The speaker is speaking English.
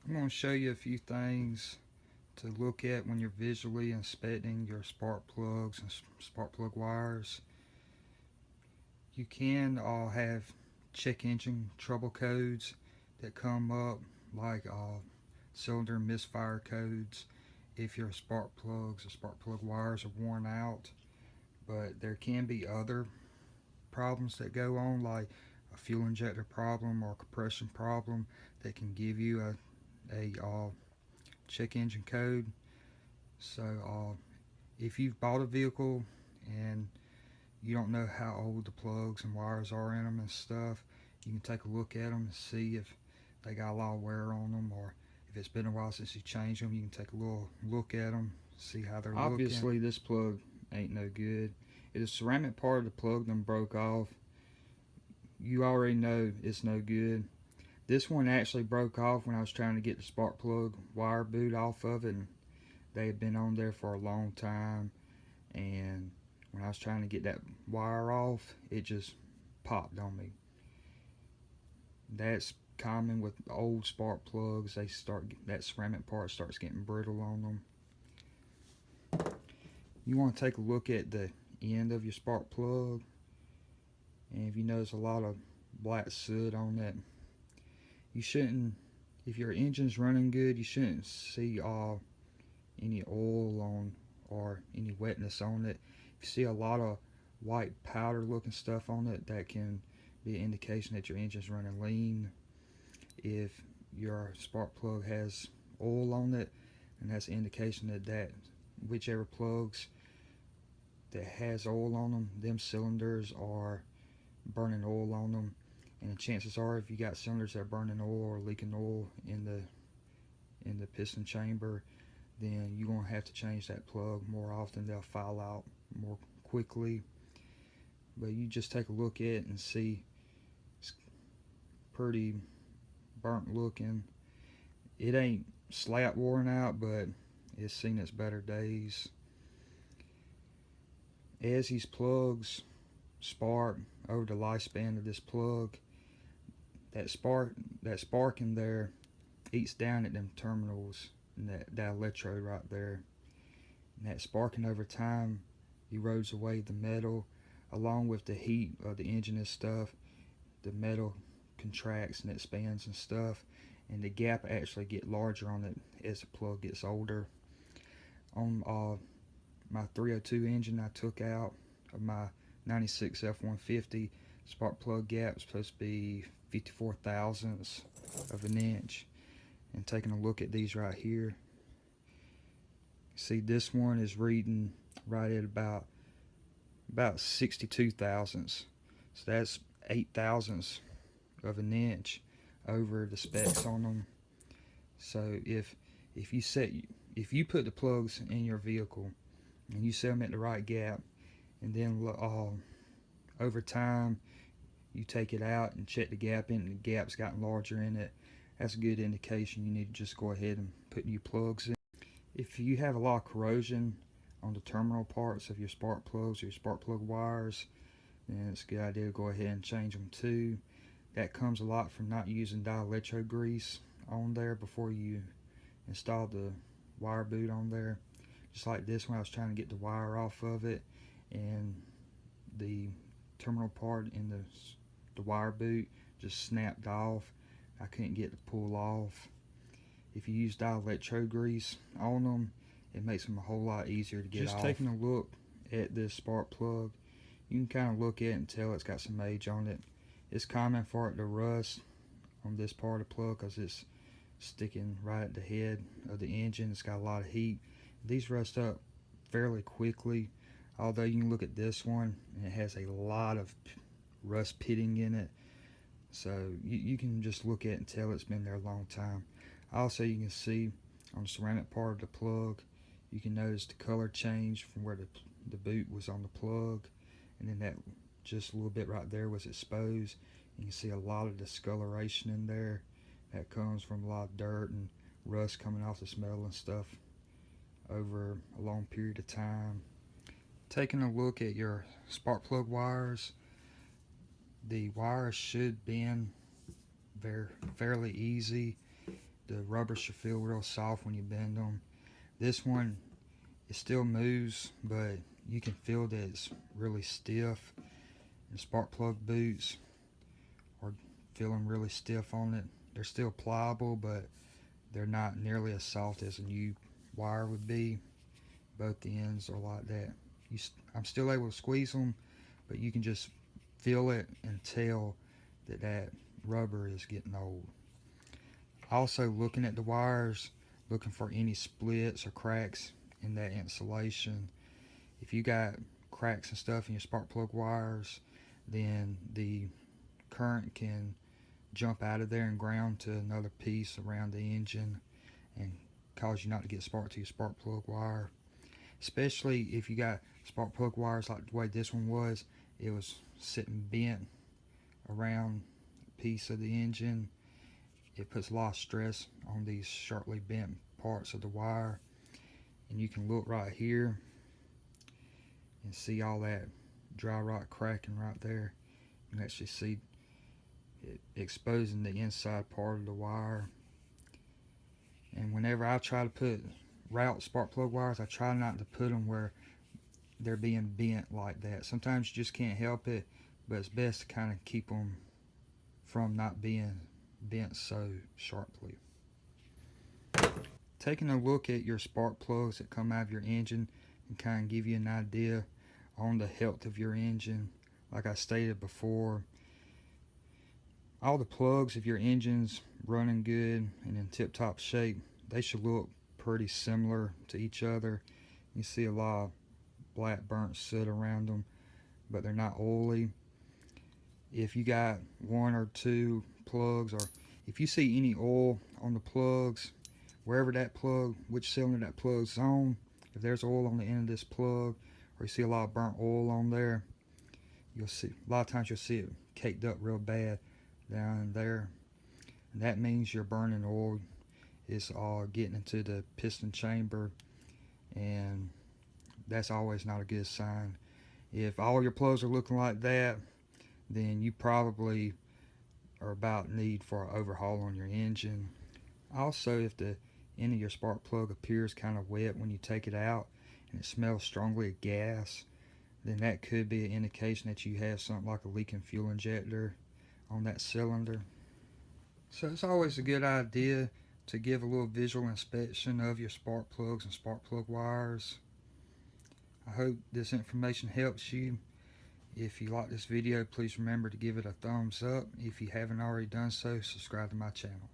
I'm going to show you a few things to look at when you're visually inspecting your spark plugs and spark plug wires. You can have check engine trouble codes that come up, like cylinder misfire codes if your spark plugs or spark plug wires are worn out. But there can be other problems that go on, like a fuel injector problem or compression problem, that can give you a check engine code. So if you've bought a vehicle and you don't know how old the plugs and wires are in them and stuff, you can take a look at them and see if they got a lot of wear on them, or if it's been a while since you changed them. You can take a little look at them, see how they're looking. Obviously, this plug ain't no good. If the ceramic part of the plug then broke off, you already know it's no good. This one actually broke off when I was trying to get the spark plug wire boot off of it, and they had been on there for a long time, and when I was trying to get that wire off, it just popped on me. That's common with old spark plugs. That ceramic part starts getting brittle on them. You want to take a look at the end of your spark plug, and if you notice a lot of black soot on it, you shouldn't, if your engine's running good, you shouldn't see any oil on or any wetness on it. If you see a lot of white powder looking stuff on it, that can be an indication that your engine's running lean. If your spark plug has oil on it, and that's an indication that whichever plugs that has oil on them cylinders are burning oil on them. And the chances are, if you got cylinders that are burning oil or leaking oil in the piston chamber, then you're going to have to change that plug more often. They'll foul out more quickly. But you just take a look at it and see it's pretty burnt looking. It ain't slap worn out, but it's seen its better days. As these plugs spark over the lifespan of this plug, that spark in there eats down at them terminals and that electrode right there. And that sparking over time erodes away the metal, along with the heat of the engine and stuff. The metal contracts and expands and stuff, and the gap actually get larger on it as the plug gets older. On my 302 engine I took out of my 96 F-150, spark plug gap is supposed to be 54 thousandths of an inch. And taking a look at these right here, see this one is reading right at about 62 thousandths. So that's 8 thousandths of an inch over the specs on them. So if you put the plugs in your vehicle and you set them at the right gap, and then over time you take it out and check the gap in, and the gap's gotten larger in it, that's a good indication you need to just go ahead and put new plugs in. If you have a lot of corrosion on the terminal parts of your spark plugs or your spark plug wires, then it's a good idea to go ahead and change them too. That comes a lot from not using dielectro grease on there before you install the wire boot on there. Just like this one, I was trying to get the wire off of it, and the terminal part in the wire boot just snapped off. I couldn't get it to pull off. If you use dielectro grease on them, it makes them a whole lot easier to get off. Just taking a look at this spark plug, you can kind of look at it and tell it's got some age on it. It's common for it to rust on this part of the plug because it's sticking right at the head of the engine. It's got a lot of heat. These rust up fairly quickly, although you can look at this one and it has a lot of rust pitting in it. So you can just look at it and tell it's been there a long time. Also, you can see on the ceramic part of the plug, you can notice the color change from where the boot was on the plug, and then that just a little bit right there was exposed. You can see a lot of discoloration in there. That comes from a lot of dirt and rust coming off this metal and stuff over a long period of time. Taking a look at your spark plug wires, the wires should bend fairly easy. the rubber should feel real soft when you bend them. This one, it still moves, but you can feel that it's really stiff. And spark plug boots are feeling really stiff on it. They're still pliable, but they're not nearly as soft as a new wire would be. Both the ends are like that. I'm still able to squeeze them, but you can just feel it and tell that that rubber is getting old. Also, looking at the wires, looking for any splits or cracks in that insulation. If you got cracks and stuff in your spark plug wires, then the current can jump out of there and ground to another piece around the engine and cause you not to get spark to your spark plug wire. Especially if you got spark plug wires like the way this one was, it was sitting bent around a piece of the engine. It puts a lot of stress on these sharply bent parts of the wire. And you can look right here and see all that dry rot cracking right there. You can actually see it exposing the inside part of the wire. And whenever I try to put route spark plug wires, I try not to put them where they're being bent like that. Sometimes you just can't help it, but it's best to kind of keep them from not being bent so sharply. Taking a look at your spark plugs that come out of your engine can kind of give you an idea on the health of your engine. Like I stated before, all the plugs, if your engine's running good and in tip-top shape, they should look pretty similar to each other. You see a lot of black burnt soot around them, but they're not oily. If you got one or two plugs, or if you see any oil on the plugs, wherever that plug, which cylinder that plug's on, if there's oil on the end of this plug, or you see a lot of burnt oil on there, you'll see, a lot of times you'll see it caked up real bad down in there. And that means your burning oil is all getting into the piston chamber, and that's always not a good sign. If all your plugs are looking like that, then you probably are about need for an overhaul on your engine. Also, if the end of your spark plug appears kind of wet when you take it out and it smells strongly of gas, then that could be an indication that you have something like a leaking fuel injector on that cylinder. So it's always a good idea to give a little visual inspection of your spark plugs and spark plug wires. I hope this information helps you. If you like this video, please remember to give it a thumbs up. If you haven't already done so, subscribe to my channel.